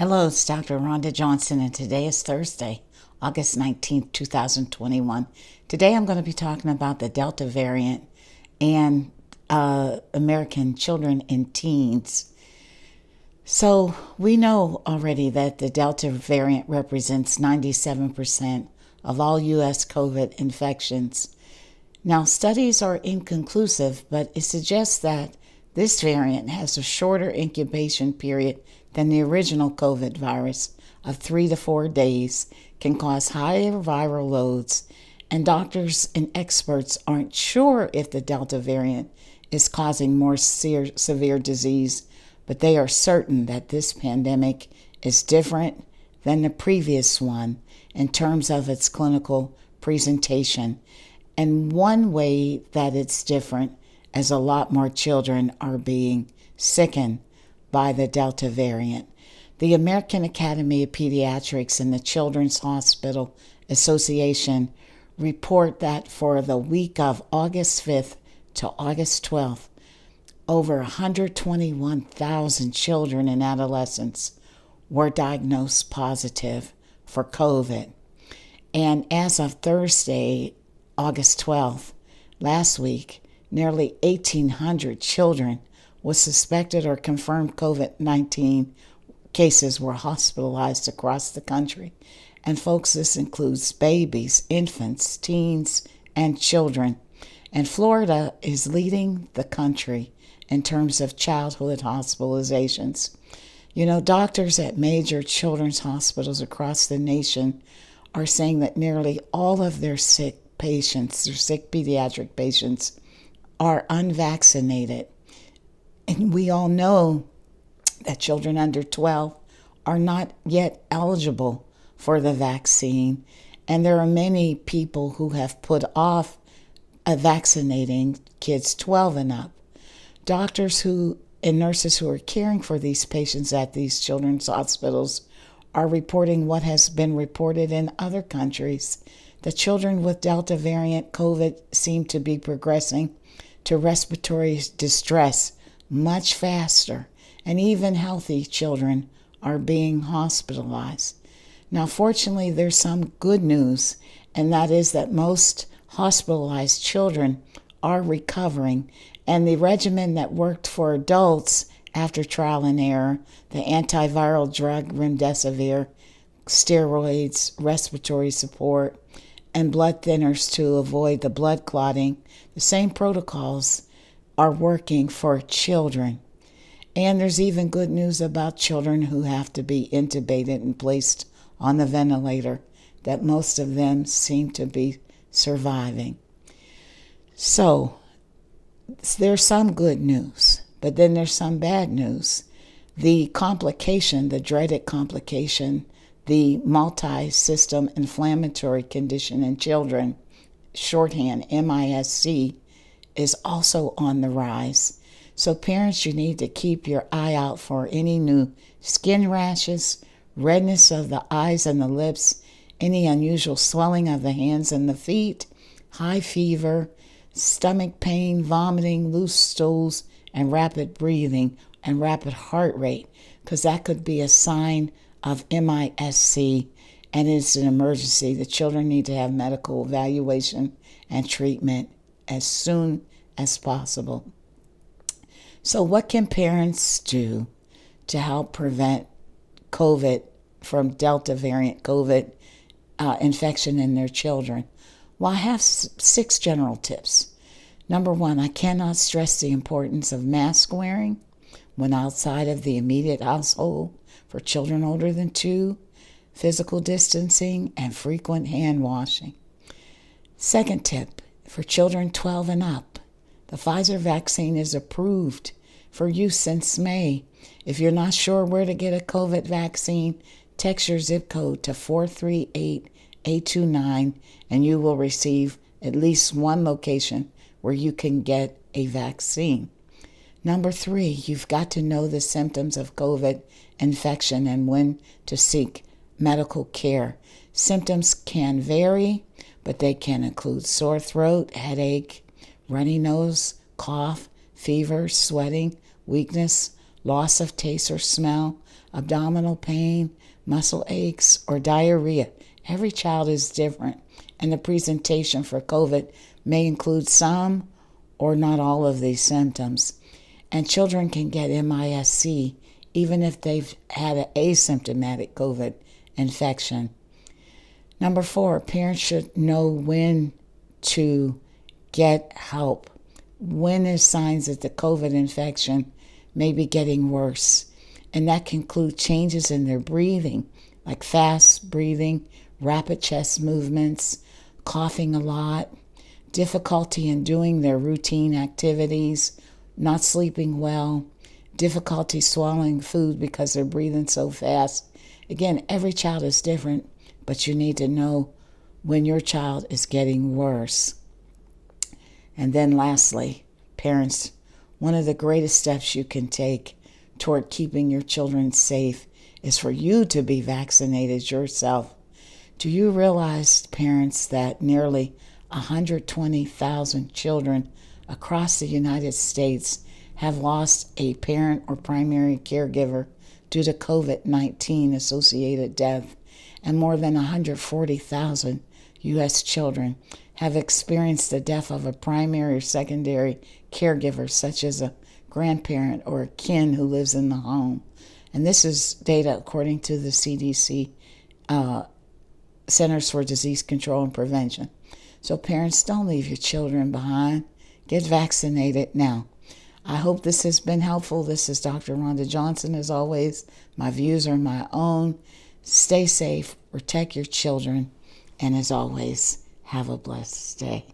Hello, it's Dr. Rhonda Johnson, and today is Thursday, August 19th, 2021. Today I'm going to be talking about the Delta variant and American children and teens. So we know already that the Delta variant represents 97% of all U.S. COVID infections. Now, studies are inconclusive, but it suggests that this variant has a shorter incubation period than the original COVID virus of 3 to 4 days, can cause higher viral loads, and doctors and experts aren't sure if the Delta variant is causing more severe disease, but they are certain that this pandemic is different than the previous one in terms of its clinical presentation. And one way that it's different is a lot more children are being sickened by the Delta variant. The American Academy of Pediatrics and the Children's Hospital Association report that for the week of August 5th to August 12th, over 121,000 children and adolescents were diagnosed positive for COVID. And as of Thursday, August 12th, last week, nearly 1,800 children with suspected or confirmed COVID-19 cases were hospitalized across the country. And folks, this includes babies, infants, teens, and children. And Florida is leading the country in terms of childhood hospitalizations. You know, doctors at major children's hospitals across the nation are saying that nearly all of their sick patients, their sick pediatric patients, are unvaccinated. And we all know that children under 12 are not yet eligible for the vaccine. And there are many people who have put off vaccinating kids 12 and up. Doctors and nurses who are caring for these patients at these children's hospitals are reporting what has been reported in other countries. The children with Delta variant COVID seem to be progressing to respiratory distress much faster, and even healthy children are being hospitalized. Now, fortunately, there's some good news, and that is that most hospitalized children are recovering, and the regimen that worked for adults after trial and error, the antiviral drug remdesivir, steroids, respiratory support, and blood thinners to avoid the blood clotting, the same protocols are working for children. And there's even good news about children who have to be intubated and placed on the ventilator, that most of them seem to be surviving. So there's some good news, but then there's some bad news. The complication, the dreaded complication, the Multisystem Inflammatory Condition in children, shorthand MISC, is also on the rise. So parents, you need to keep your eye out for any new skin rashes, redness of the eyes and the lips, any unusual swelling of the hands and the feet, high fever, stomach pain, vomiting, loose stools, and rapid breathing and rapid heart rate, because that could be a sign of MISC, and it's an emergency. The children need to have medical evaluation and treatment as soon as possible. So what can parents do to help prevent COVID from Delta variant COVID infection in their children? Well, I have 6 general tips. Number 1, I cannot stress the importance of mask wearing when outside of the immediate household for children older than 2, physical distancing, and frequent hand washing. Second tip, for children 12 and up, the Pfizer vaccine is approved for use since May. If you're not sure where to get a COVID vaccine, text your zip code to 438-829 and you will receive at least one location where you can get a vaccine. Number 3, you've got to know the symptoms of COVID infection and when to seek medical care. Symptoms can vary, but they can include sore throat, headache, runny nose, cough, fever, sweating, weakness, loss of taste or smell, abdominal pain, muscle aches, or diarrhea. Every child is different, and the presentation for COVID may include some or not all of these symptoms. And children can get MIS-C even if they've had an asymptomatic COVID infection. Number 4, parents should know when to get help. When there's signs that the COVID infection may be getting worse. And that can include changes in their breathing, like fast breathing, rapid chest movements, coughing a lot, difficulty in doing their routine activities, not sleeping well, difficulty swallowing food because they're breathing so fast. Again, every child is different, but you need to know when your child is getting worse. And then lastly, parents, one of the greatest steps you can take toward keeping your children safe is for you to be vaccinated yourself. Do you realize, parents, that nearly 120,000 children across the United States have lost a parent or primary caregiver due to COVID-19 associated death, and more than 140,000 U.S. children have experienced the death of a primary or secondary caregiver, such as a grandparent or a kin who lives in the home. And this is data according to the CDC, Centers for Disease Control and Prevention. So parents, don't leave your children behind. Get vaccinated now. I hope this has been helpful. This is Dr. Rhonda Johnson. As always, my views are my own. Stay safe, protect your children, and as always, have a blessed day.